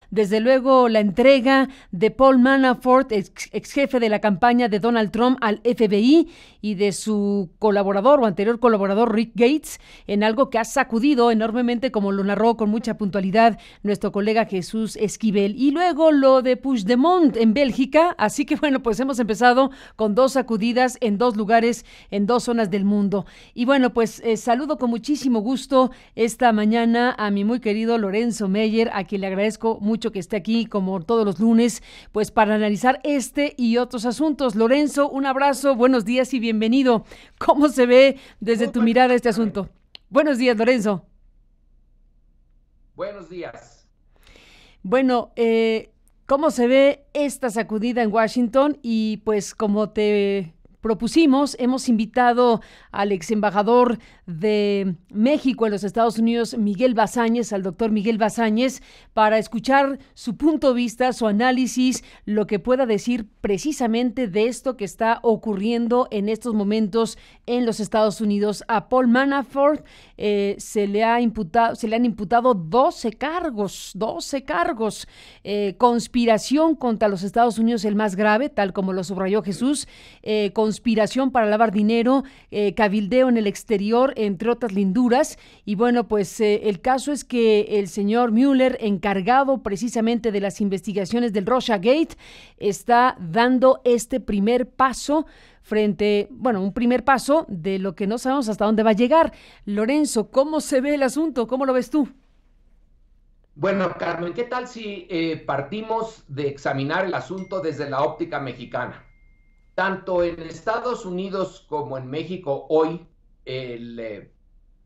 Desde luego, la entrega de Paul Manafort, ex jefe de la campaña de Donald Trump al FBI, y de su colaborador o anterior colaborador Rick Gates, en algo que ha sacudido enormemente, como lo narró con mucha puntualidad nuestro colega Jesús Esquivel. Y luego lo de Puigdemont en Bélgica. Así que bueno, pues hemos empezado con dos sacudidas en dos lugares, en dos zonas del mundo. Y bueno, pues saludo con muchísimo gusto esta mañana a mi muy querido Lorenzo Meyer, a quien le agradezco mucho que esté aquí como todos los lunes, pues para analizar este y otros asuntos. Lorenzo, un abrazo, buenos días y bienvenido. ¿Cómo se ve desde Muy tu buenos mirada días, este Carmen. asunto? Buenos días, Lorenzo. Buenos días. Bueno, ¿cómo se ve esta sacudida en Washington? Y pues como te propusimos, hemos invitado al ex embajador de México en los Estados Unidos, Miguel Bazáñez, al doctor Miguel Bazáñez, para escuchar su punto de vista, su análisis, lo que pueda decir precisamente de esto que está ocurriendo en estos momentos en los Estados Unidos. A Paul Manafort se le han imputado 12 cargos, 12 cargos. Conspiración contra los Estados Unidos, el más grave, tal como lo subrayó Jesús, conspiración para lavar dinero, cabildeo en el exterior, entre otras linduras. Y bueno, pues el caso es que el señor Mueller, encargado precisamente de las investigaciones del Russia Gate, está dando este primer paso un primer paso de lo que no sabemos hasta dónde va a llegar. Lorenzo, ¿cómo se ve el asunto? ¿Cómo lo ves tú? Bueno, Carmen, ¿qué tal si partimos de examinar el asunto desde la óptica mexicana? Tanto en Estados Unidos como en México hoy, el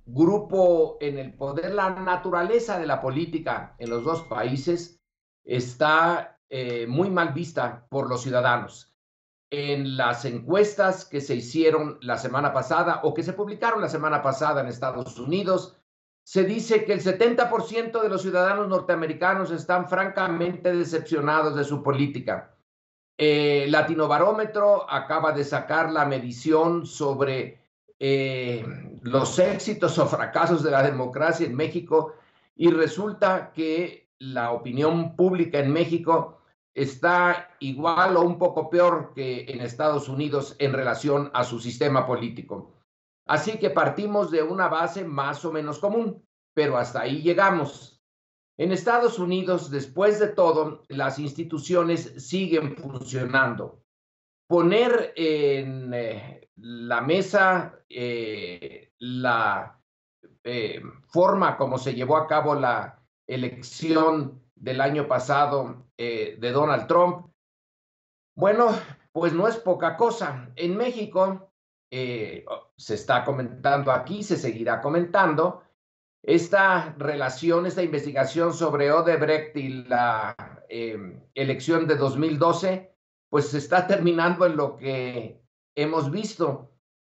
grupo en el poder, la naturaleza de la política en los dos países está muy mal vista por los ciudadanos. En las encuestas que se hicieron la semana pasada o que se publicaron la semana pasada en Estados Unidos, se dice que el 70% de los ciudadanos norteamericanos están francamente decepcionados de su política. Latinobarómetro acaba de sacar la medición sobre los éxitos o fracasos de la democracia en México y resulta que la opinión pública en México está igual o un poco peor que en Estados Unidos en relación a su sistema político. Así que partimos de una base más o menos común, pero hasta ahí llegamos. En Estados Unidos, después de todo, las instituciones siguen funcionando. Poner en la mesa la forma como se llevó a cabo la elección del año pasado de Donald Trump, bueno, pues no es poca cosa. En México se está comentando aquí, se seguirá comentando, esta relación, esta investigación sobre Odebrecht y la elección de 2012, pues se está terminando en lo que hemos visto.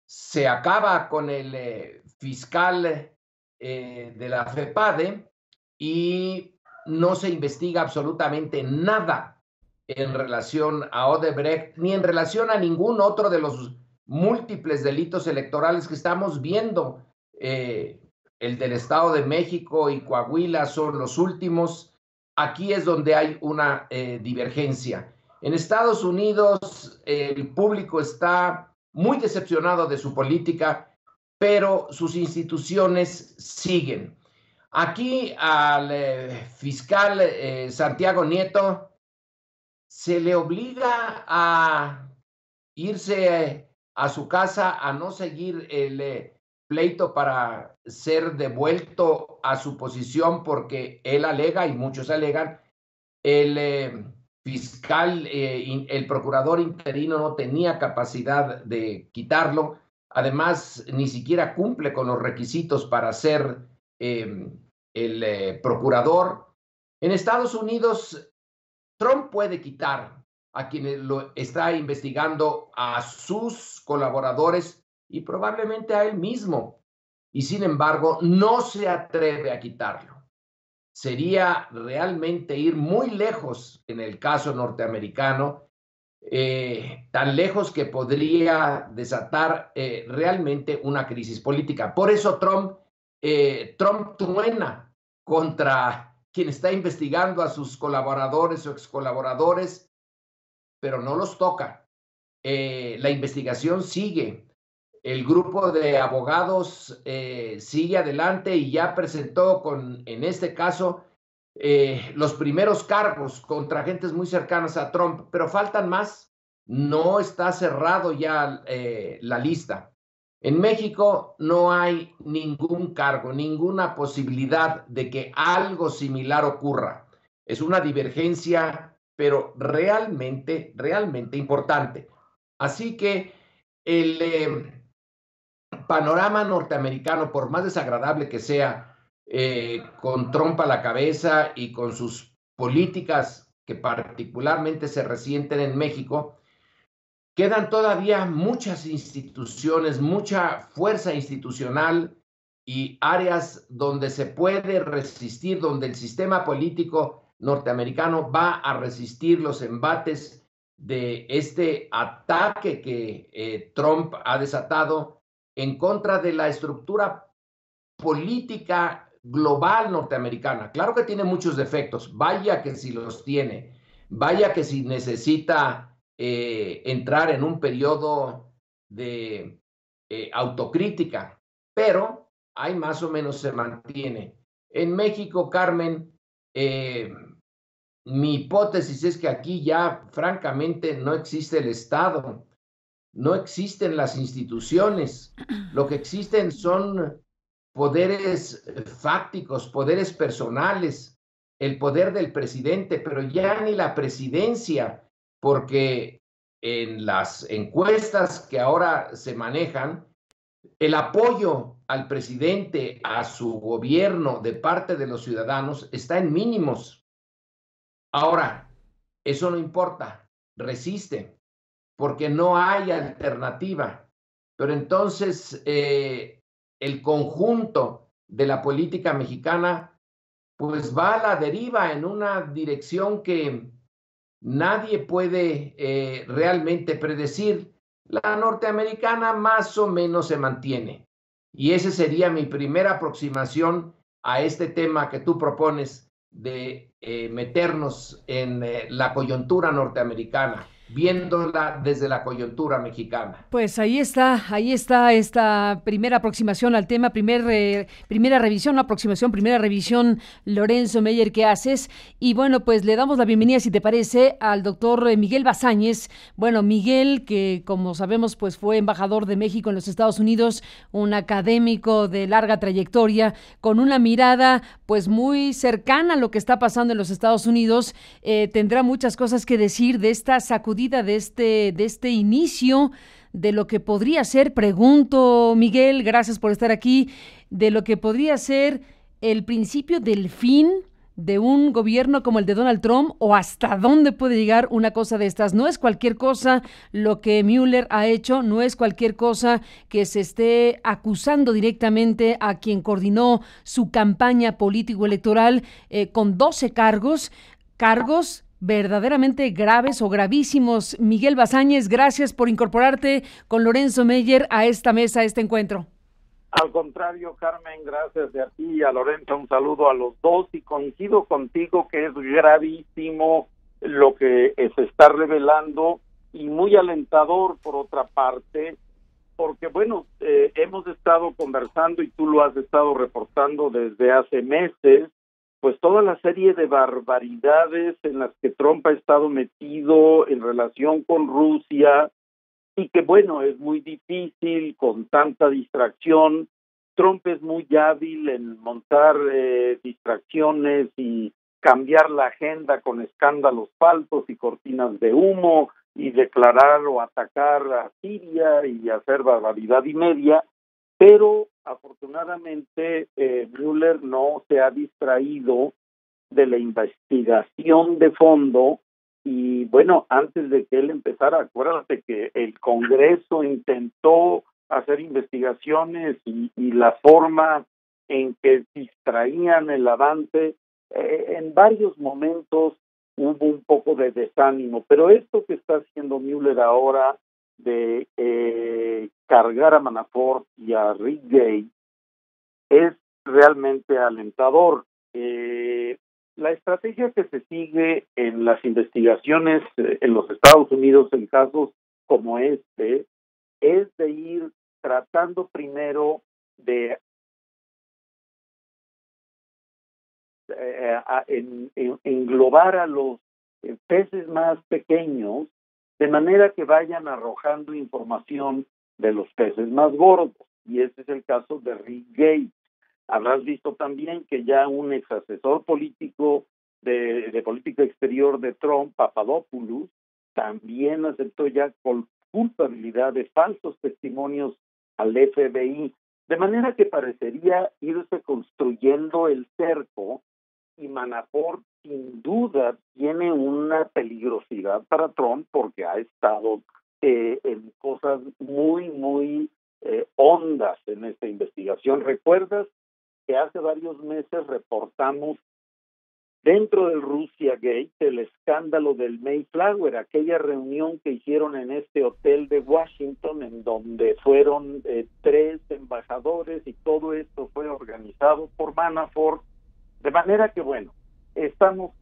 Se acaba con el fiscal de la FEPADE y no se investiga absolutamente nada en relación a Odebrecht ni en relación a ningún otro de los múltiples delitos electorales que estamos viendo. El del Estado de México y Coahuila son los últimos. Aquí es donde hay una divergencia. En Estados Unidos el público está muy decepcionado de su política, pero sus instituciones siguen. Aquí al fiscal Santiago Nieto se le obliga a irse a su casa, a no seguir el pleito para ser devuelto a su posición porque él alega, y muchos alegan, el fiscal, el procurador interino no tenía capacidad de quitarlo, además ni siquiera cumple con los requisitos para ser el procurador. En Estados Unidos Trump puede quitar a quienes lo está investigando, a sus colaboradores y probablemente a él mismo. Y sin embargo, no se atreve a quitarlo. Sería realmente ir muy lejos en el caso norteamericano, tan lejos que podría desatar realmente una crisis política. Por eso Trump truena contra quien está investigando a sus colaboradores o excolaboradores, pero no los toca. La investigación sigue. El grupo de abogados sigue adelante y ya presentó en este caso, los primeros cargos contra agentes muy cercanos a Trump, pero faltan más. No está cerrado ya la lista. En México no hay ningún cargo, ninguna posibilidad de que algo similar ocurra. Es una divergencia, pero realmente, realmente importante. Así que el panorama norteamericano, por más desagradable que sea, con Trump a la cabeza y con sus políticas que particularmente se resienten en México, quedan todavía muchas instituciones, mucha fuerza institucional y áreas donde se puede resistir, donde el sistema político norteamericano va a resistir los embates de este ataque que Trump ha desatado en contra de la estructura política global norteamericana. Claro que tiene muchos defectos, vaya que si los tiene, vaya que si necesita entrar en un periodo de autocrítica, pero ahí más o menos se mantiene. En México, Carmen, mi hipótesis es que aquí ya francamente no existe el Estado, no existen las instituciones, lo que existen son poderes fácticos, poderes personales, el poder del presidente, pero ya ni la presidencia, porque en las encuestas que ahora se manejan, el apoyo al presidente, a su gobierno de parte de los ciudadanos está en mínimos. Ahora, eso no importa, resiste, porque no hay alternativa. Pero entonces el conjunto de la política mexicana pues va a la deriva en una dirección que nadie puede realmente predecir. La norteamericana más o menos se mantiene. Y esa sería mi primera aproximación a este tema que tú propones de meternos en la coyuntura norteamericana, viéndola desde la coyuntura mexicana. Pues ahí está esta primera aproximación al tema, primera revisión, no aproximación, primera revisión, Lorenzo Meyer, que haces. Y bueno, pues le damos la bienvenida, si te parece, al doctor Miguel Basáñez. Bueno, Miguel, que como sabemos, pues fue embajador de México en los Estados Unidos, un académico de larga trayectoria, con una mirada pues muy cercana a lo que está pasando en los Estados Unidos. Tendrá muchas cosas que decir de esta sacudida, de este inicio, de lo que podría ser, pregunto, Miguel, gracias por estar aquí, de lo que podría ser el principio del fin de un gobierno como el de Donald Trump, o hasta dónde puede llegar una cosa de estas. No es cualquier cosa lo que Mueller ha hecho, no es cualquier cosa que se esté acusando directamente a quien coordinó su campaña político-electoral con 12 cargos verdaderamente graves o gravísimos. Miguel Basáñez, gracias por incorporarte con Lorenzo Meyer a esta mesa, a este encuentro. Al contrario, Carmen, gracias a ti y a Lorenzo, un saludo a los dos, y coincido contigo que es gravísimo lo que se está revelando y muy alentador por otra parte, porque bueno, hemos estado conversando y tú lo has estado reportando desde hace meses, pues toda la serie de barbaridades en las que Trump ha estado metido en relación con Rusia, y que bueno, es muy difícil con tanta distracción. Trump es muy hábil en montar distracciones y cambiar la agenda con escándalos falsos y cortinas de humo, y declarar o atacar a Siria y hacer barbaridad y media, pero afortunadamente Mueller no se ha distraído de la investigación de fondo. Y bueno, antes de que él empezara, acuérdate que el Congreso intentó hacer investigaciones y la forma en que distraían el avance, en varios momentos hubo un poco de desánimo, pero esto que está haciendo Mueller ahora de cargar a Manafort y a Rick Gates es realmente alentador. la estrategia que se sigue en las investigaciones en los Estados Unidos en casos como este es de ir tratando primero de englobar a los peces más pequeños de manera que vayan arrojando información de los peces más gordos. Y ese es el caso de Rick Gates. Habrás visto también que ya un ex asesor político de política exterior de Trump, Papadopoulos, también aceptó ya con culpabilidad de falsos testimonios al FBI, de manera que parecería irse construyendo el cerco, y Manafort sin duda tiene una peligrosidad para Trump porque ha estado en cosas muy hondas en esta investigación. ¿Recuerdas que hace varios meses reportamos dentro del Russia Gate el escándalo del Mayflower, aquella reunión que hicieron en este hotel de Washington en donde fueron 3 embajadores y todo esto fue organizado por Manafort? De manera que, bueno, estamos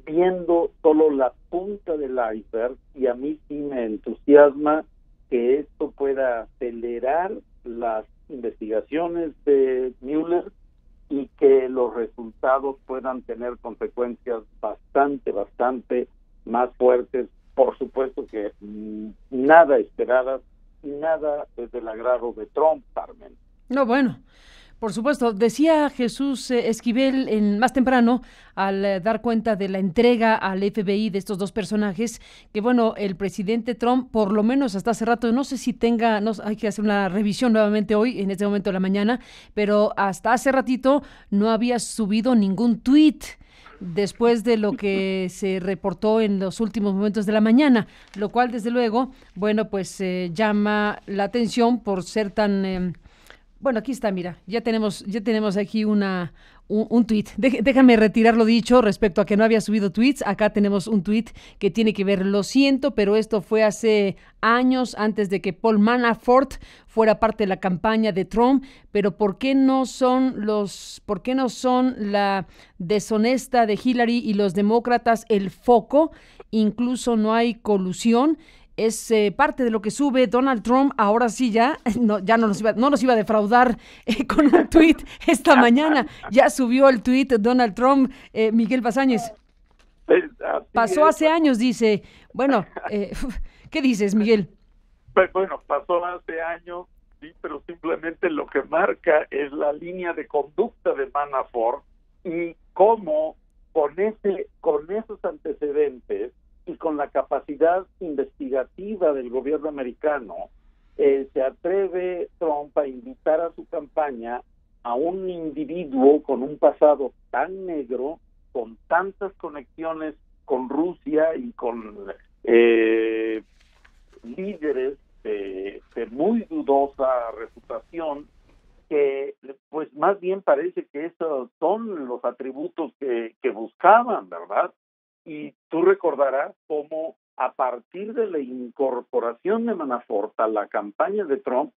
viendo solo la punta del iceberg y a mí sí me entusiasma que esto pueda acelerar las investigaciones de Mueller y que los resultados puedan tener consecuencias bastante más fuertes, por supuesto que nada esperadas y nada del agrado de Trump, Carmen. No, bueno, por supuesto. Decía Jesús Esquivel más temprano, al dar cuenta de la entrega al FBI de estos dos personajes, que bueno, el presidente Trump, por lo menos hasta hace rato, no sé si hay que hacer una revisión nuevamente hoy, en este momento de la mañana, pero hasta hace ratito no había subido ningún tuit después de lo que se reportó en los últimos momentos de la mañana, lo cual desde luego, bueno, pues llama la atención por ser tan... Bueno, aquí está, mira, ya tenemos aquí un tuit. Déjame retirar lo dicho respecto a que no había subido tweets. Acá tenemos un tuit que tiene que ver, lo siento, pero esto fue hace años antes de que Paul Manafort fuera parte de la campaña de Trump, pero ¿por qué no son la deshonesta de Hillary y los demócratas el foco? Incluso no hay colusión. Es parte de lo que sube Donald Trump. Ahora sí ya no nos iba a defraudar con un tuit esta mañana. Ya subió el tuit Donald Trump, Miguel Basáñez. Pasó hace años, dice. Bueno, ¿qué dices, Miguel? Pues bueno, pasó hace años, sí, pero simplemente lo que marca es la línea de conducta de Manafort y cómo con esos antecedentes y con la capacidad investigativa del gobierno americano, se atreve Trump a invitar a su campaña a un individuo con un pasado tan negro, con tantas conexiones con Rusia y con líderes de muy dudosa reputación, que pues más bien parece que esos son los atributos que buscaban, ¿verdad? Y tú recordarás cómo a partir de la incorporación de Manafort a la campaña de Trump,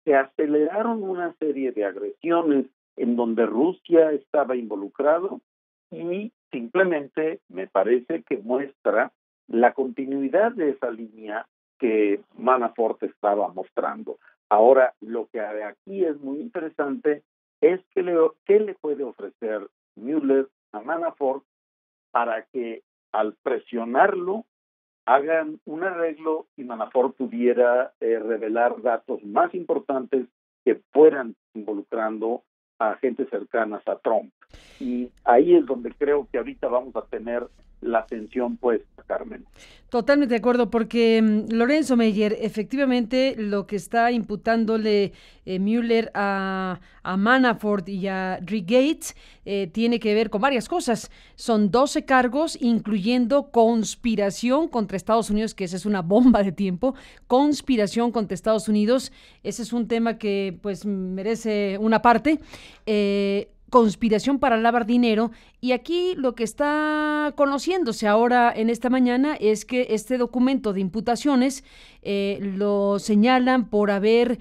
se aceleraron una serie de agresiones en donde Rusia estaba involucrado y simplemente me parece que muestra la continuidad de esa línea que Manafort estaba mostrando. Ahora, lo que aquí es muy interesante es qué le puede ofrecer Mueller a Manafort para que al presionarlo hagan un arreglo y Manafort pudiera revelar datos más importantes que fueran involucrando a gente cercanas a Trump. Y ahí es donde creo que ahorita vamos a tener la atención puesta, Carmen. Totalmente de acuerdo, porque Lorenzo Meyer, efectivamente lo que está imputándole Mueller a Manafort y a Rick Gates tiene que ver con varias cosas. Son 12 cargos, incluyendo conspiración contra Estados Unidos, que esa es una bomba de tiempo. Conspiración contra Estados Unidos, ese es un tema que pues merece una parte. Conspiración para lavar dinero, y aquí lo que está conociéndose ahora en esta mañana es que este documento de imputaciones lo señalan por haber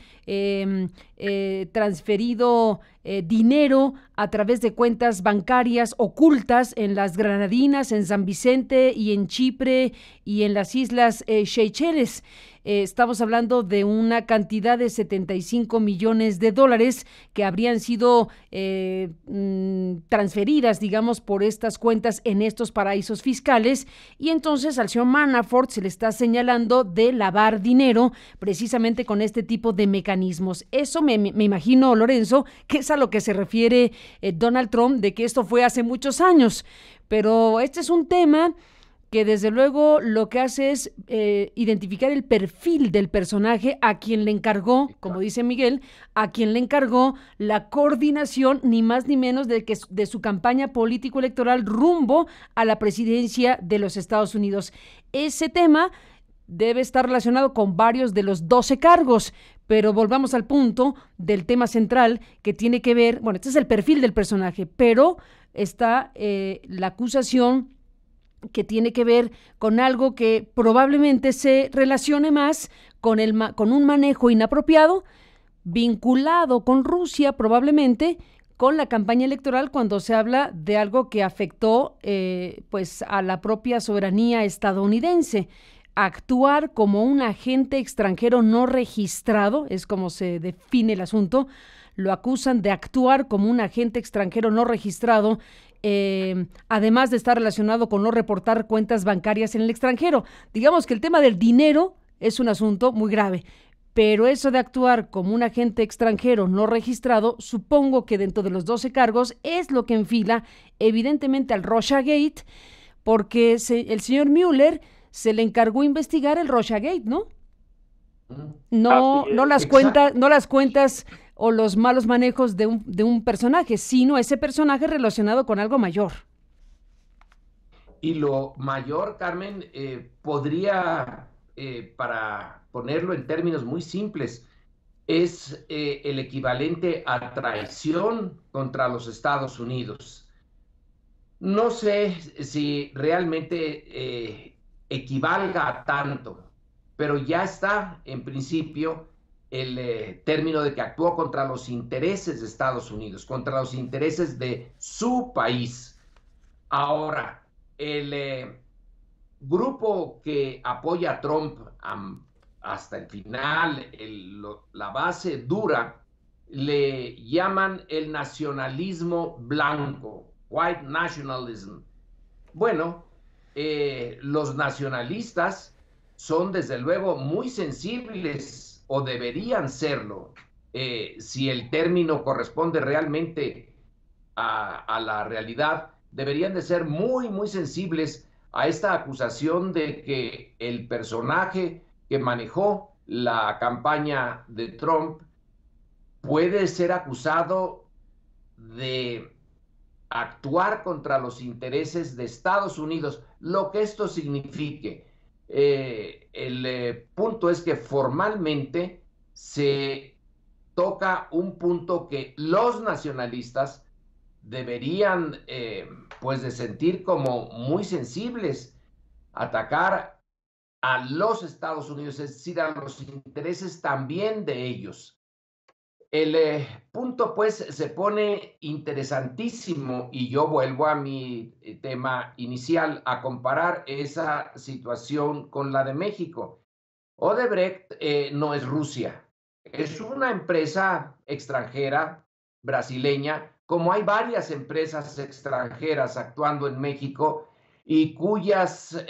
transferido dinero a través de cuentas bancarias ocultas en las Granadinas, en San Vicente y en Chipre y en las Islas Seychelles. Estamos hablando de una cantidad de 75 millones de dólares que habrían sido transferidas, digamos, por estas cuentas en estos paraísos fiscales, y entonces al señor Manafort se le está señalando de lavar dinero precisamente con este tipo de mecanismos. Eso me imagino, Lorenzo, que es a lo que se refiere Donald Trump, de que esto fue hace muchos años, pero este es un tema que desde luego lo que hace es identificar el perfil del personaje a quien le encargó, como dice Miguel, a quien le encargó la coordinación, ni más ni menos, de su campaña político-electoral rumbo a la presidencia de los Estados Unidos. Ese tema debe estar relacionado con varios de los 12 cargos, pero volvamos al punto del tema central que tiene que ver, bueno, este es el perfil del personaje, pero está la acusación que tiene que ver con algo que probablemente se relacione más con un manejo inapropiado, vinculado con Rusia, probablemente, con la campaña electoral, cuando se habla de algo que afectó pues a la propia soberanía estadounidense. Actuar como un agente extranjero no registrado, es como se define el asunto, lo acusan de actuar como un agente extranjero no registrado, además de estar relacionado con no reportar cuentas bancarias en el extranjero. Digamos que el tema del dinero es un asunto muy grave, pero eso de actuar como un agente extranjero no registrado, supongo que dentro de los 12 cargos es lo que enfila evidentemente al Russiagate, porque el señor Mueller se le encargó investigar el Russiagate, ¿no? No las cuentas o los malos manejos de un personaje, sino ese personaje relacionado con algo mayor. Y lo mayor, Carmen, podría, para ponerlo en términos muy simples, es el equivalente a traición contra los Estados Unidos. No sé si realmente equivalga a tanto, pero ya está, en principio, el término de que actuó contra los intereses de Estados Unidos, contra los intereses de su país. Ahora, el grupo que apoya a Trump hasta el final, la base dura, le llaman el nacionalismo blanco, white nationalism. Bueno, los nacionalistas son desde luego muy sensibles, o deberían serlo, si el término corresponde realmente a la realidad, deberían de ser muy, muy sensibles a esta acusación de que el personaje que manejó la campaña de Trump puede ser acusado de actuar contra los intereses de Estados Unidos, lo que esto signifique. El punto es que formalmente se toca un punto que los nacionalistas deberían pues de sentir como muy sensibles, atacar a los Estados Unidos, es decir, a los intereses también de ellos. El punto pues se pone interesantísimo, y yo vuelvo a mi tema inicial, a comparar esa situación con la de México. Odebrecht no es Rusia, es una empresa extranjera brasileña, como hay varias empresas extranjeras actuando en México y cuyas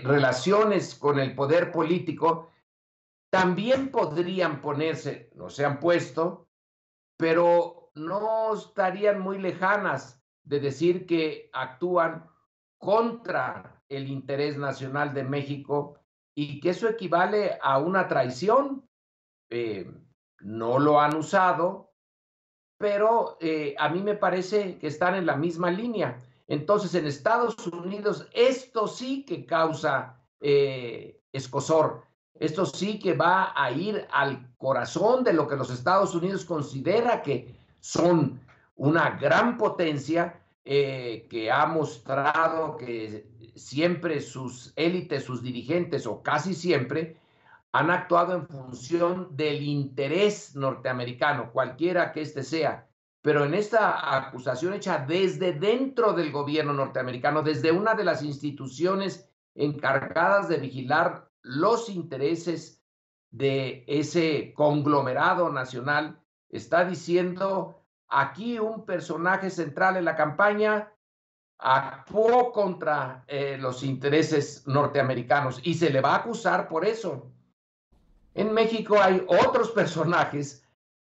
relaciones con el poder político también podrían ponerse, no se han puesto, pero no estarían muy lejanas de decir que actúan contra el interés nacional de México y que eso equivale a una traición. No lo han usado, pero a mí me parece que están en la misma línea. Entonces, en Estados Unidos, esto sí que causa escozor. Esto sí que va a ir al corazón de lo que los Estados Unidos considera que son una gran potencia que ha mostrado que siempre sus élites, sus dirigentes, o casi siempre, han actuado en función del interés norteamericano, cualquiera que éste sea. Pero en esta acusación hecha desde dentro del gobierno norteamericano, desde una de las instituciones encargadas de vigilar los intereses de ese conglomerado nacional, está diciendo aquí un personaje central en la campaña actuó contra los intereses norteamericanos y se le va a acusar por eso. En México hay otros personajes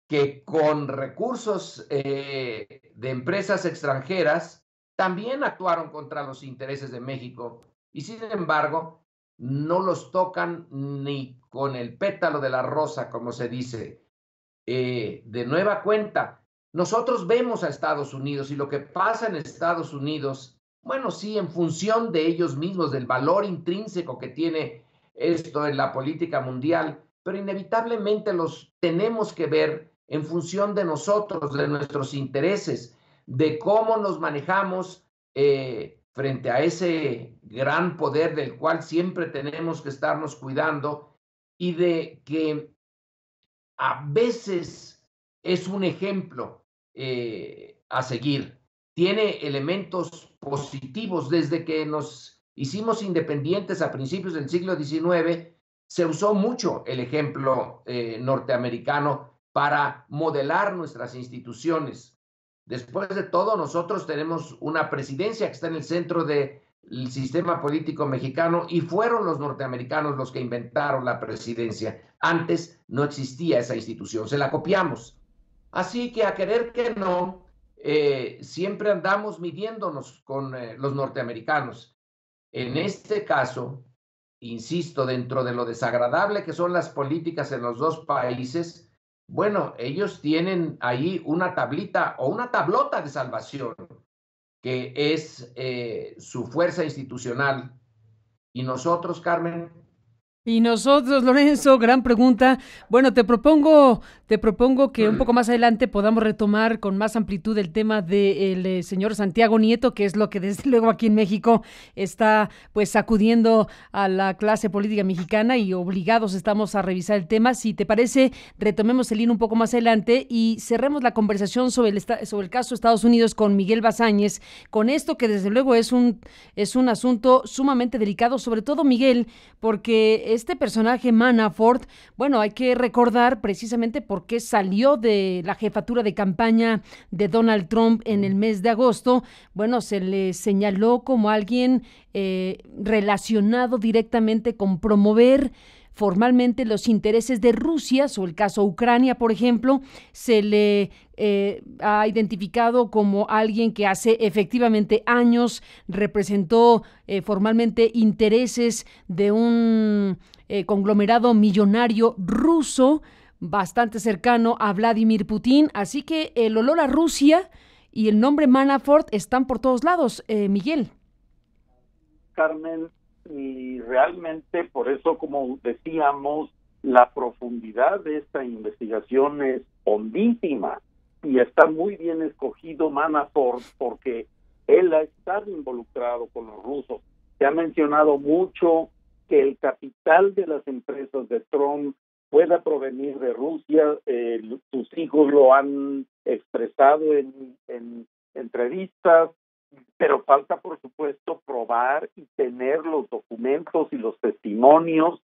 que con recursos de empresas extranjeras también actuaron contra los intereses de México y sin embargo no los tocan ni con el pétalo de la rosa, como se dice. De nueva cuenta, nosotros vemos a Estados Unidos y lo que pasa en Estados Unidos, bueno, sí, en función de ellos mismos, del valor intrínseco que tiene esto en la política mundial, pero inevitablemente los tenemos que ver en función de nosotros, de nuestros intereses, de cómo nos manejamos frente a ese gran poder del cual siempre tenemos que estarnos cuidando y de que a veces es un ejemplo a seguir. Tiene elementos positivos. Desde que nos hicimos independientes a principios del siglo XIX, se usó mucho el ejemplo norteamericano para modelar nuestras instituciones. Después de todo, nosotros tenemos una presidencia que está en el centro del sistema político mexicano y fueron los norteamericanos los que inventaron la presidencia. Antes no existía esa institución, se la copiamos. Así que a querer que no, siempre andamos midiéndonos con los norteamericanos. En este caso, insisto, dentro de lo desagradable que son las políticas en los dos países, bueno, ellos tienen ahí una tablita o una tablota de salvación, que es su fuerza institucional. Y nosotros, Carmen, Y nosotros, Lorenzo, gran pregunta. Bueno, te propongo que un poco más adelante podamos retomar con más amplitud el tema del señor Santiago Nieto, que es lo que desde luego aquí en México está pues sacudiendo a la clase política mexicana y obligados estamos a revisar el tema. Si te parece, retomemos el hilo un poco más adelante y cerremos la conversación sobre el caso de Estados Unidos con Miguel Bazáñez, con esto que desde luego es un asunto sumamente delicado, sobre todo Miguel, porque este personaje Manafort, bueno, hay que recordar precisamente por qué salió de la jefatura de campaña de Donald Trump en el mes de agosto. Bueno, se le señaló como alguien relacionado directamente con promover formalmente los intereses de Rusia, o el caso Ucrania, por ejemplo, se le ha identificado como alguien que hace efectivamente años representó formalmente intereses de un conglomerado millonario ruso bastante cercano a Vladimir Putin, así que el olor a Rusia y el nombre Manafort están por todos lados, Miguel. Carmen, y realmente por eso, como decíamos, la profundidad de esta investigación es hondísima y está muy bien escogido Manafort porque él ha estado involucrado con los rusos. Se ha mencionado mucho que el capital de las empresas de Trump pueda provenir de Rusia. Sus hijos lo han expresado en entrevistas, pero falta, por supuesto, probar y tener los documentos y los testimonios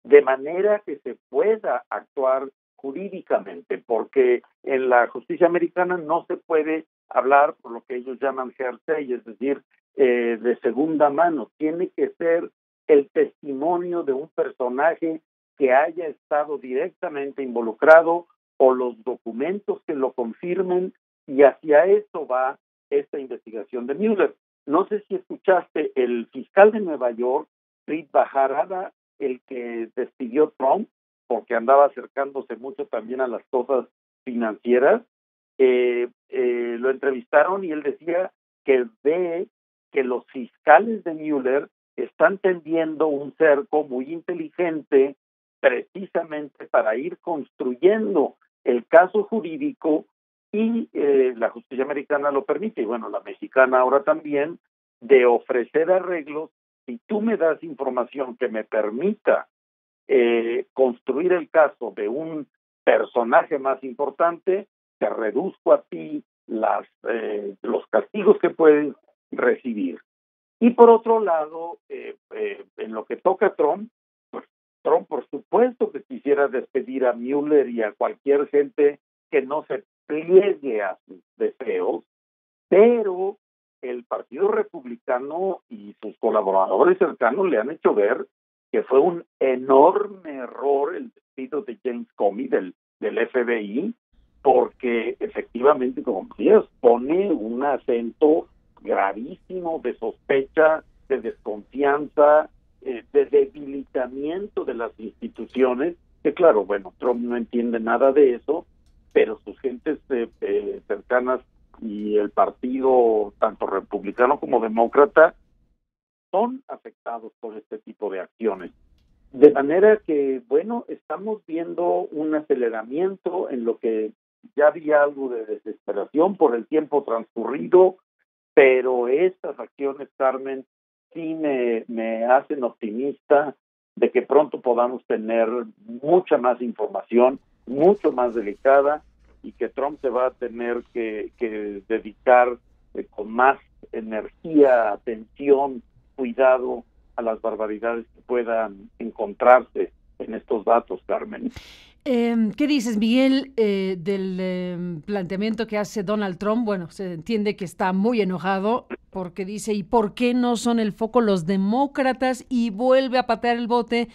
de manera que se pueda actuar jurídicamente, porque en la justicia americana no se puede hablar por lo que ellos llaman hearsay, es decir, de segunda mano. Tiene que ser el testimonio de un personaje que haya estado directamente involucrado o los documentos que lo confirmen, y hacia eso va esta investigación de Mueller. No sé si escuchaste, el fiscal de Nueva York, Preet Bharara, el que despidió Trump porque andaba acercándose mucho también a las cosas financieras, lo entrevistaron y él decía que ve que los fiscales de Mueller están tendiendo un cerco muy inteligente precisamente para ir construyendo el caso jurídico y la justicia americana lo permite, y bueno, la mexicana ahora también, de ofrecer arreglos. Si tú me das información que me permita construir el caso de un personaje más importante, te reduzco a ti los castigos que puedes recibir. Y por otro lado, en lo que toca a Trump, pues Trump por supuesto que quisiera despedir a Mueller y a cualquier gente que no se pliegue a sus deseos, pero el Partido Republicano y sus colaboradores cercanos le han hecho ver que fue un enorme error el despido de James Comey del FBI, porque efectivamente, como decías, pone un acento gravísimo de sospecha, de desconfianza, de debilitamiento de las instituciones, que claro, bueno, Trump no entiende nada de eso, pero sus gentes cercanas y el partido, tanto republicano como demócrata, son afectados por este tipo de acciones. De manera que, bueno, estamos viendo un aceleramiento en lo que ya había algo de desesperación por el tiempo transcurrido, pero estas acciones, Carmen, sí me hacen optimista de que pronto podamos tener mucha más información, mucho más delicada, y que Trump se va a tener que dedicar con más energía, atención, cuidado a las barbaridades que puedan encontrarse en estos datos, Carmen. ¿Qué dices, Miguel, del planteamiento que hace Donald Trump? Bueno, se entiende que está muy enojado porque dice, ¿y por qué no son el foco los demócratas? Y vuelve a patear el bote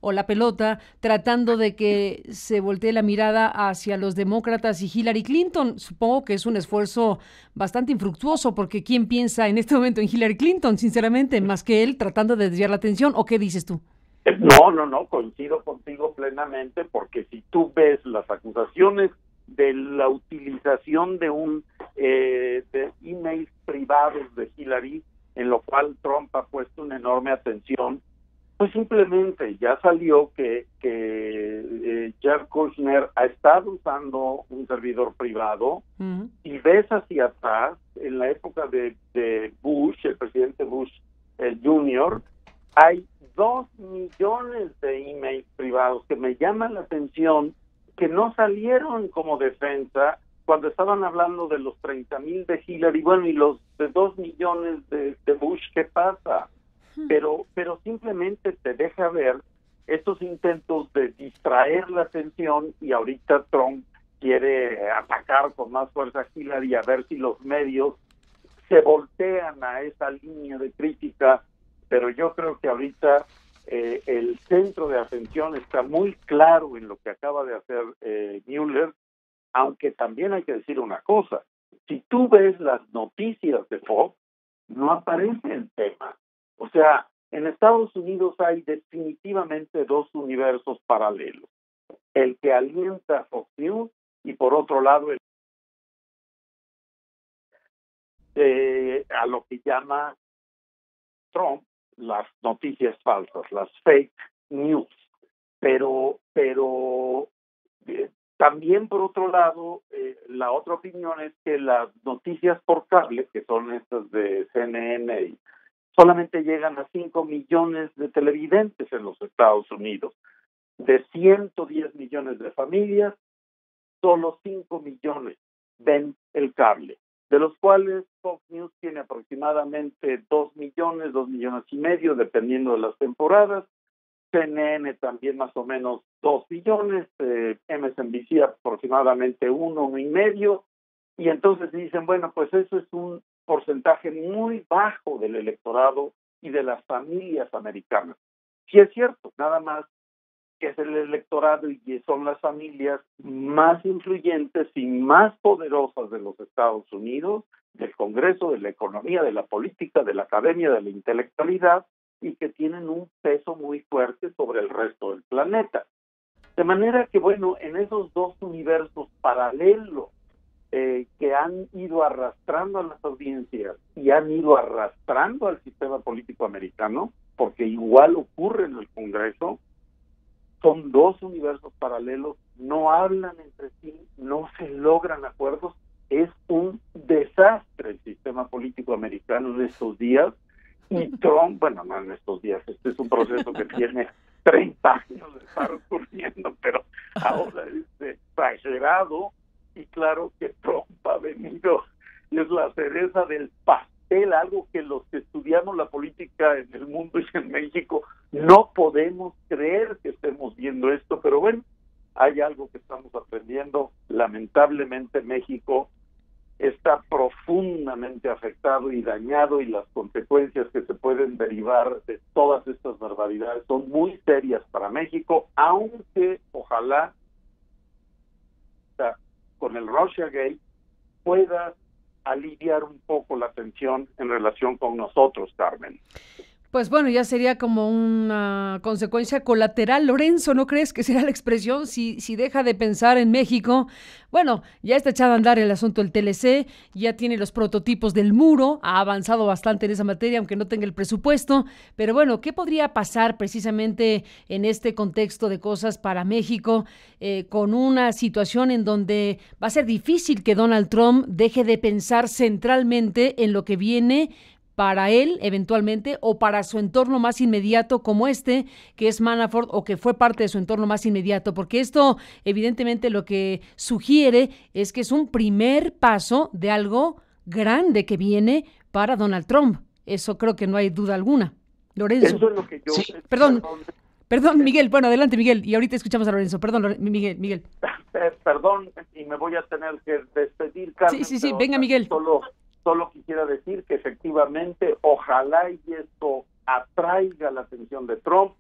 o la pelota, tratando de que se voltee la mirada hacia los demócratas y Hillary Clinton. Supongo que es un esfuerzo bastante infructuoso, porque ¿quién piensa en este momento en Hillary Clinton, sinceramente, más que él tratando de desviar la atención? ¿O qué dices tú? No, coincido contigo plenamente, porque si tú ves las acusaciones de la utilización de de emails privados de Hillary, en lo cual Trump ha puesto una enorme atención, pues simplemente ya salió que Jared Kushner ha estado usando un servidor privado. Y ves hacia atrás, en la época de Bush, el presidente Bush Jr., hay 2 millones de emails privados que me llaman la atención, que no salieron como defensa cuando estaban hablando de los 30,000 de Hillary. Bueno, y los de 2 millones de Bush, ¿qué pasa? Pero simplemente te deja ver estos intentos de distraer la atención, y ahorita Trump quiere atacar con más fuerza a Hillary, a ver si los medios se voltean a esa línea de crítica. Pero yo creo que ahorita el centro de atención está muy claro en lo que acaba de hacer Mueller, aunque también hay que decir una cosa: si tú ves las noticias de Fox, no aparece el tema. O sea, en Estados Unidos hay definitivamente 2 universos paralelos: el que alienta Fox News y por otro lado a lo que llama Trump las noticias falsas, las fake news. Pero también por otro lado, la otra opinión es que las noticias por cable, que son estas de CNN, solamente llegan a 5 millones de televidentes en los Estados Unidos. De 110 millones de familias, solo 5 millones ven el cable, de los cuales Fox News tiene aproximadamente 2 millones, 2 millones y medio, dependiendo de las temporadas. CNN también más o menos 2 millones, MSNBC aproximadamente 1,5, y entonces dicen, bueno, pues eso es un porcentaje muy bajo del electorado y de las familias americanas. Sí es cierto, nada más que es el electorado y son las familias más influyentes y más poderosas de los Estados Unidos, del Congreso, de la economía, de la política, de la academia, de la intelectualidad, y que tienen un peso muy fuerte sobre el resto del planeta. De manera que, bueno, en esos 2 universos paralelos que han ido arrastrando a las audiencias y han ido arrastrando al sistema político americano, porque igual ocurre en el Congreso, son 2 universos paralelos, no hablan entre sí, no se logran acuerdos. Es un desastre el sistema político americano en estos días, y Trump, bueno, no en estos días, este es un proceso que tiene 30 años de estar ocurriendo, pero ahora es exagerado, y claro que Trump ha venido, es la cereza del pastel, algo que los que estudiamos la política en el mundo y en México no podemos creer que estemos viendo esto, pero bueno, hay algo que estamos aprendiendo. Lamentablemente México está profundamente afectado y dañado, y las consecuencias que se pueden derivar de todas estas barbaridades son muy serias para México, aunque ojalá con el Russiagate pueda aliviar un poco la tensión en relación con nosotros, Carmen. Pues bueno, ya sería como una consecuencia colateral, Lorenzo, ¿no crees que será la expresión? Si deja de pensar en México, bueno, ya está echado a andar el asunto del TLC, ya tiene los prototipos del muro, ha avanzado bastante en esa materia, aunque no tenga el presupuesto, pero bueno, ¿qué podría pasar precisamente en este contexto de cosas para México, con una situación en donde va a ser difícil que Donald Trump deje de pensar centralmente en lo que viene para él eventualmente o para su entorno más inmediato como que es Manafort, o que fue parte de su entorno más inmediato? Porque esto evidentemente lo que sugiere es que es un primer paso de algo grande que viene para Donald Trump. Eso creo que no hay duda alguna. Lorenzo. Eso es lo que yo... Sí. Perdón, Miguel. Bueno, adelante, Miguel. Y ahorita escuchamos a Lorenzo. Perdón, Miguel. Perdón, y me voy a tener que despedir, Carmen. Sí. Venga, Miguel. Solo quisiera decir que efectivamente ojalá y esto atraiga la atención de Trump.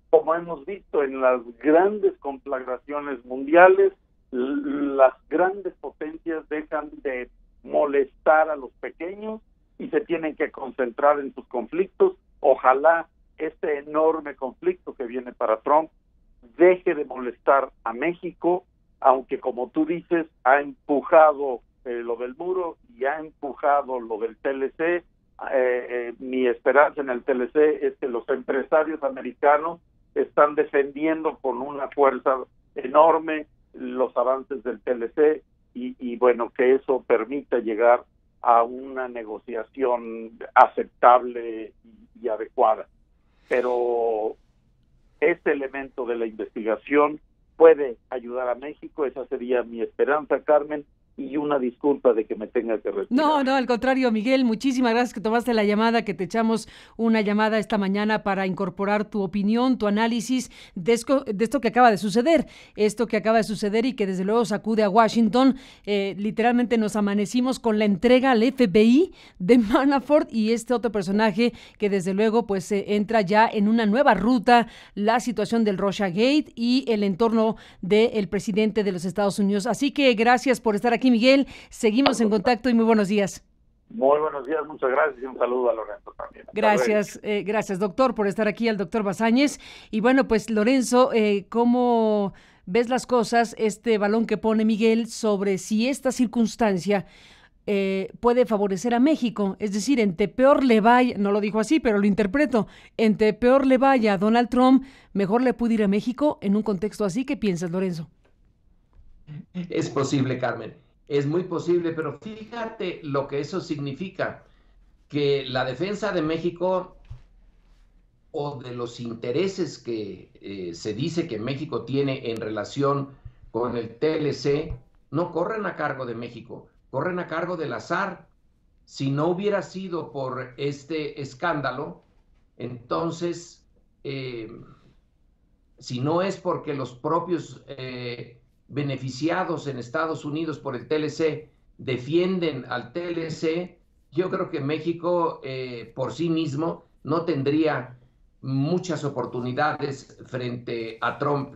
Como hemos visto en las grandes conflagraciones mundiales, las grandes potencias dejan de molestar a los pequeños y se tienen que concentrar en sus conflictos. Ojalá este enorme conflicto que viene para Trump deje de molestar a México, aunque como tú dices, ha empujado lo del muro y ha empujado lo del TLC. Mi esperanza en el TLC es que los empresarios americanos están defendiendo con una fuerza enorme los avances del TLC y bueno, que eso permita llegar a una negociación aceptable y adecuada. Pero este elemento de la investigación puede ayudar a México, esa sería mi esperanza, Carmen, y una disculpa de que me tenga que retirar. No, al contrario, Miguel, muchísimas gracias que tomaste la llamada, que te echamos una llamada esta mañana para incorporar tu opinión, tu análisis de esto que acaba de suceder, y que desde luego sacude a Washington. Literalmente nos amanecimos con la entrega al FBI de Manafort y este otro personaje que desde luego pues entra ya en una nueva ruta, la situación del Russiagate y el entorno del presidente de los Estados Unidos. Así que gracias por estar aquí, Miguel. Seguimos en contacto y muy buenos días. Muy buenos días, muchas gracias y un saludo a Lorenzo también. Gracias, doctor, por estar aquí, al doctor Basáñez. Y bueno, pues Lorenzo, ¿cómo ves las cosas, este balón que pone Miguel sobre si esta circunstancia puede favorecer a México? Es decir, entre peor le vaya, no lo dijo así, pero lo interpreto, entre peor le vaya a Donald Trump, mejor le puede ir a México en un contexto así. ¿Qué piensas, Lorenzo? Es posible, Carmen. Es muy posible, pero fíjate lo que eso significa, que la defensa de México o de los intereses que se dice que México tiene en relación con el TLC no corren a cargo de México, corren a cargo del azar. Si no hubiera sido por este escándalo, entonces, si no es porque los propios beneficiados en Estados Unidos por el TLC defienden al TLC, yo creo que México por sí mismo no tendría muchas oportunidades frente a Trump.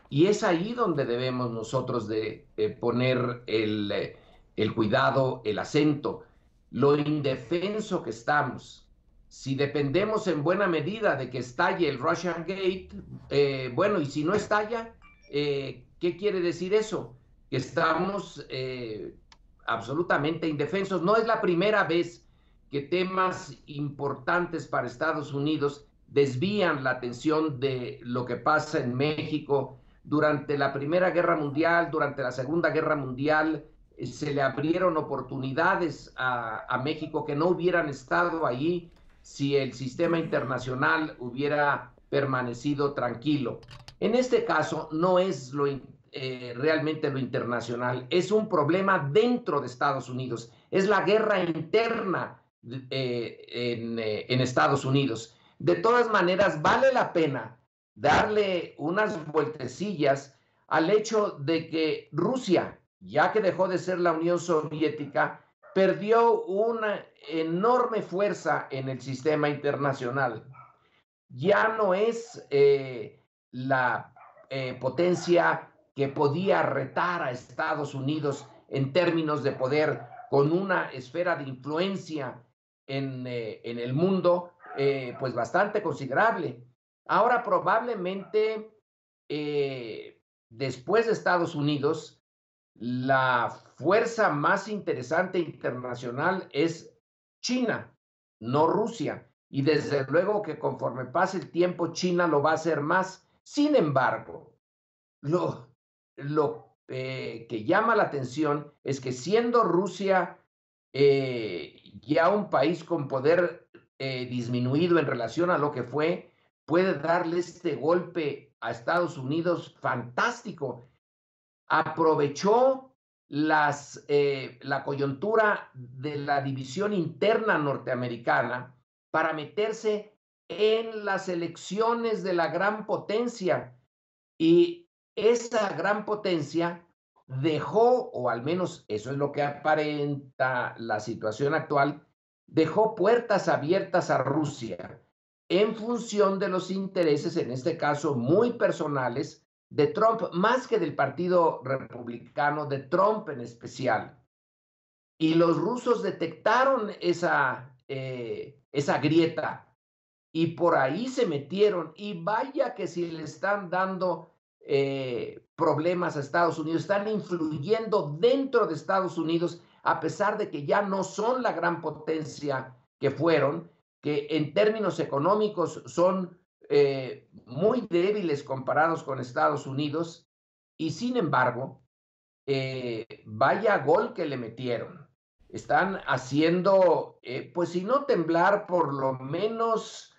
Y es ahí donde debemos nosotros de poner el cuidado, el acento, lo indefenso que estamos. Si dependemos en buena medida de que estalle el Russiagate, bueno, y si no estalla, ¿qué quiere decir eso? Que estamos absolutamente indefensos. No es la primera vez que temas importantes para Estados Unidos desvían la atención de lo que pasa en México. Durante la Primera Guerra Mundial, durante la Segunda Guerra Mundial, se le abrieron oportunidades a México que no hubieran estado allí si el sistema internacional hubiera permanecido tranquilo. En este caso no es realmente lo internacional, es un problema dentro de Estados Unidos, es la guerra interna en Estados Unidos. De todas maneras, vale la pena darle unas vueltecillas al hecho de que Rusia, ya que dejó de ser la Unión Soviética, perdió una enorme fuerza en el sistema internacional. Ya no es la potencia que podía retar a Estados Unidos en términos de poder, con una esfera de influencia en el mundo, pues bastante considerable. Ahora probablemente, después de Estados Unidos, la fuerza más interesante internacional es China, no Rusia. Y desde luego que conforme pase el tiempo, China lo va a hacer más. Sin embargo, lo que llama la atención es que, siendo Rusia ya un país con poder disminuido en relación a lo que fue, puede darle este golpe a Estados Unidos fantástico. Aprovechó la coyuntura de la división interna norteamericana para meterse en las elecciones de la gran potencia, y esa gran potencia dejó, o al menos eso es lo que aparenta la situación actual, dejó puertas abiertas a Rusia en función de los intereses, en este caso muy personales, de Trump, más que del Partido Republicano, de Trump en especial. Y los rusos detectaron esa grieta y por ahí se metieron, y vaya que si le están dando problemas a Estados Unidos, están influyendo dentro de Estados Unidos, a pesar de que ya no son la gran potencia que fueron, que en términos económicos son muy débiles comparados con Estados Unidos, y sin embargo, vaya gol que le metieron. Están haciendo, pues si no temblar, por lo menos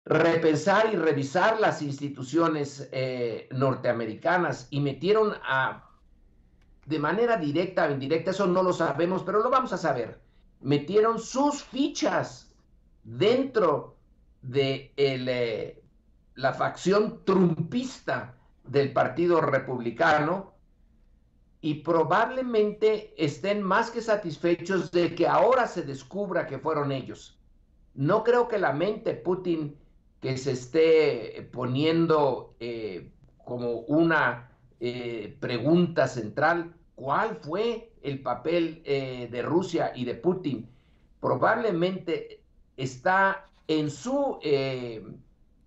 repensar y revisar las instituciones norteamericanas, y metieron de manera directa o indirecta, eso no lo sabemos, pero lo vamos a saber, metieron sus fichas dentro de la facción trumpista del Partido Republicano, y probablemente estén más que satisfechos de que ahora se descubra que fueron ellos. No creo que lamente Putin que se esté poniendo como una pregunta central, ¿cuál fue el papel de Rusia y de Putin? Probablemente está en su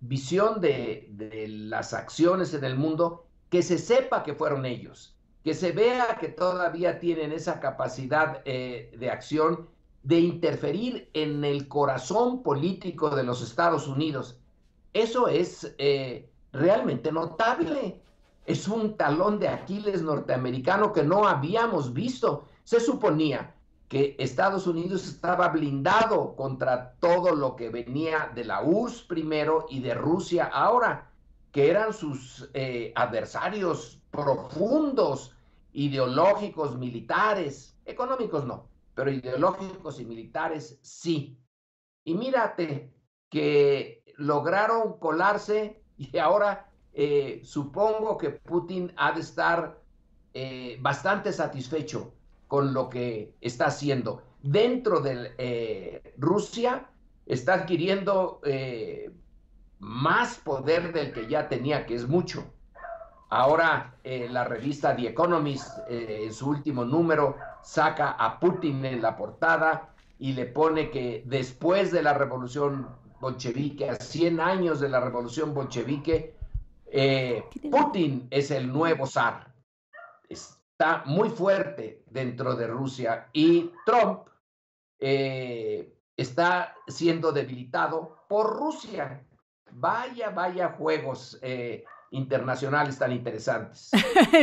visión de las acciones en el mundo, que se sepa que fueron ellos, que se vea que todavía tienen esa capacidad de acción, de interferir en el corazón político de los Estados Unidos. Eso es realmente notable. Es un talón de Aquiles norteamericano que no habíamos visto. Se suponía que Estados Unidos estaba blindado contra todo lo que venía de la URSS primero y de Rusia ahora, que eran sus adversarios profundos, ideológicos, militares, económicos no, pero ideológicos y militares sí. Y mírate que lograron colarse, y ahora supongo que Putin ha de estar bastante satisfecho con lo que está haciendo. Dentro de Rusia está adquiriendo más poder del que ya tenía, que es mucho. Ahora la revista The Economist, en su último número, saca a Putin en la portada y le pone que después de la revolución bolchevique, a 100 años de la revolución bolchevique, Putin es el nuevo zar. Está muy fuerte dentro de Rusia, y Trump está siendo debilitado por Rusia. Vaya juegos internacionales tan interesantes.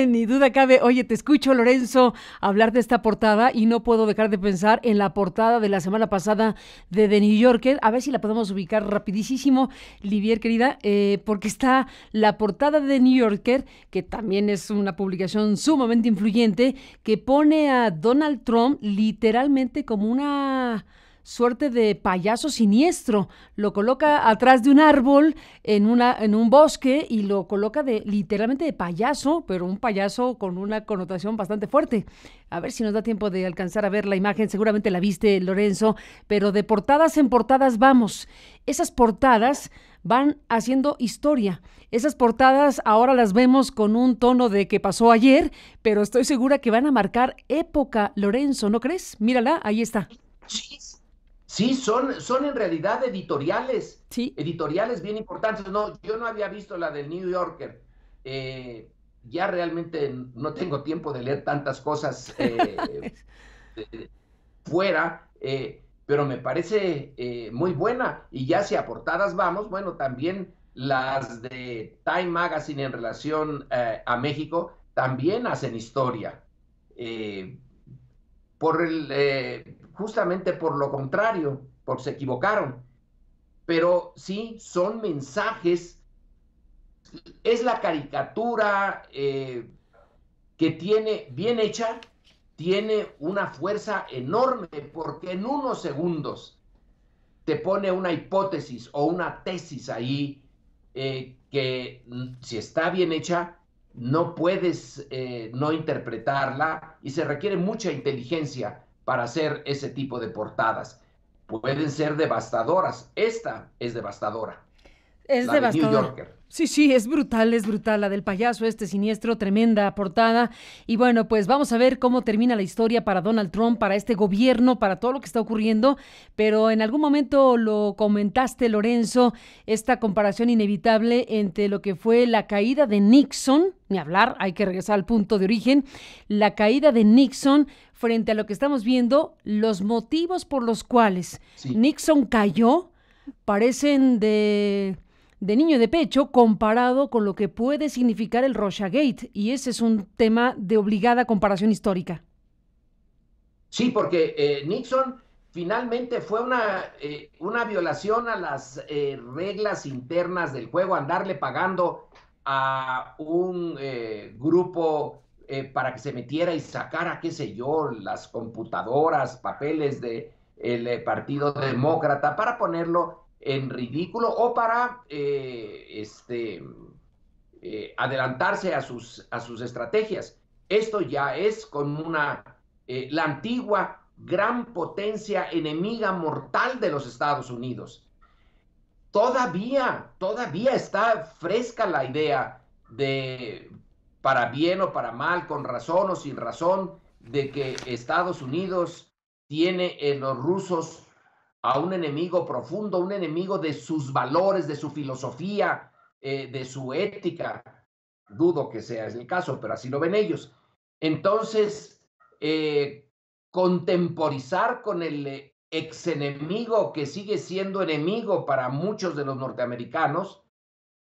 Ni duda cabe. Oye, te escucho, Lorenzo, hablar de esta portada y no puedo dejar de pensar en la portada de la semana pasada de The New Yorker. A ver si la podemos ubicar rapidísimo, Livier, querida, porque está la portada de The New Yorker, que también es una publicación sumamente influyente, que pone a Donald Trump literalmente como una suerte de payaso siniestro. Lo coloca atrás de un árbol en un bosque y lo coloca literalmente de payaso, pero un payaso con una connotación bastante fuerte. A ver si nos da tiempo de alcanzar a ver la imagen. Seguramente la viste, Lorenzo, pero de portadas en portadas vamos. Esas portadas van haciendo historia. Esas portadas ahora las vemos con un tono de que pasó ayer, pero estoy segura que van a marcar época, Lorenzo, ¿no crees? Mírala, ahí está. Sí, son en realidad editoriales, sí, editoriales bien importantes. No, yo no había visto la del New Yorker. Ya realmente no tengo tiempo de leer tantas cosas fuera, pero me parece muy buena. Y ya si a portadas vamos, bueno, también las de Time Magazine en relación a México también hacen historia. Justamente por lo contrario, porque se equivocaron. Pero sí, son mensajes, es la caricatura que tiene, bien hecha, tiene una fuerza enorme, porque en unos segundos te pone una hipótesis o una tesis ahí que si está bien hecha, no puedes no interpretarla y se requiere mucha inteligencia para hacer ese tipo de portadas. Pueden ser devastadoras. Esta es devastadora. Es la de New devastador. Yorker. Sí, es brutal, la del payaso siniestro, tremenda portada. Y bueno, pues vamos a ver cómo termina la historia para Donald Trump, para este gobierno, para todo lo que está ocurriendo. Pero en algún momento lo comentaste, Lorenzo, esta comparación inevitable entre lo que fue la caída de Nixon, ni hablar, hay que regresar al punto de origen, la caída de Nixon frente a lo que estamos viendo, los motivos por los cuales Nixon cayó parecen de niño de pecho comparado con lo que puede significar el Russiagate, y ese es un tema de obligada comparación histórica. Sí, porque Nixon finalmente fue una violación a las reglas internas del juego, andarle pagando a un grupo para que se metiera y sacara, qué sé yo, las computadoras, papeles del Partido Demócrata para ponerlo en ridículo o para adelantarse a sus estrategias. Esto ya es con la antigua gran potencia enemiga mortal de los Estados Unidos. Todavía está fresca la idea de, para bien o para mal, con razón o sin razón, de que Estados Unidos tiene en los rusos a un enemigo profundo, un enemigo de sus valores, de su filosofía, de su ética. Dudo que sea el caso, pero así lo ven ellos. Entonces, contemporizar con el ex enemigo que sigue siendo enemigo para muchos de los norteamericanos,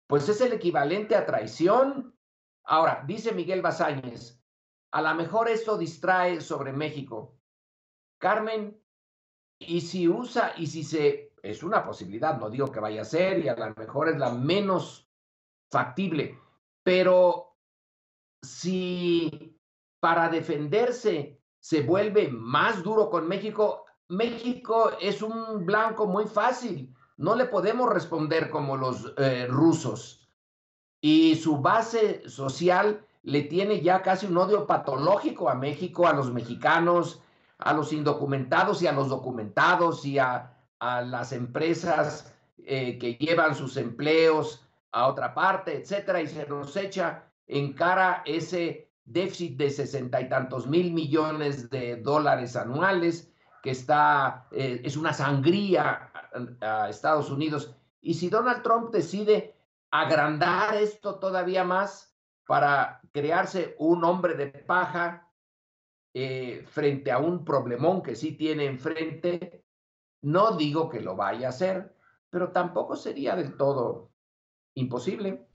pues es el equivalente a traición. Ahora, dice Miguel Basáñez, a lo mejor esto distrae sobre México. Carmen, es una posibilidad, no digo que vaya a ser, y a lo mejor es la menos factible, pero si para defenderse se vuelve más duro con México, México es un blanco muy fácil, no le podemos responder como los rusos, y su base social le tiene ya casi un odio patológico a México, a los mexicanos, a los indocumentados y a los documentados y a las empresas que llevan sus empleos a otra parte, etcétera, y se nos echa en cara ese déficit de 60 y tantos mil millones de dólares anuales que es una sangría a Estados Unidos. Y si Donald Trump decide agrandar esto todavía más para crearse un hombre de paja frente a un problemón que sí tiene enfrente, no digo que lo vaya a hacer, pero tampoco sería del todo imposible.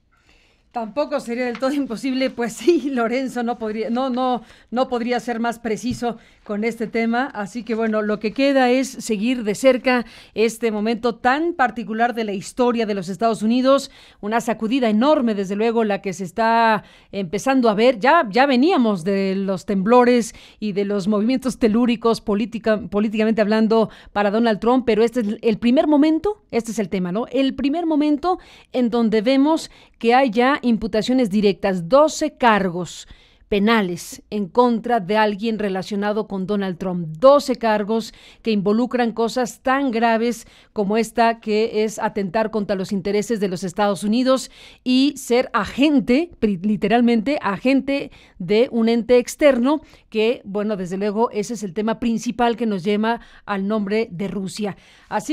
Tampoco sería del todo imposible, pues sí, Lorenzo no podría ser más preciso con este tema, así que bueno, lo que queda es seguir de cerca este momento tan particular de la historia de los Estados Unidos, una sacudida enorme, desde luego, la que se está empezando a ver. Ya veníamos de los temblores y de los movimientos telúricos políticamente hablando para Donald Trump, pero este es el primer momento, este es el tema, ¿no? El primer momento en donde vemos que hay ya imputaciones directas, 12 cargos penales en contra de alguien relacionado con Donald Trump, 12 cargos que involucran cosas tan graves como esta, que es atentar contra los intereses de los Estados Unidos y ser agente, literalmente agente de un ente externo, que bueno, desde luego ese es el tema principal que nos lleva al nombre de Rusia. Así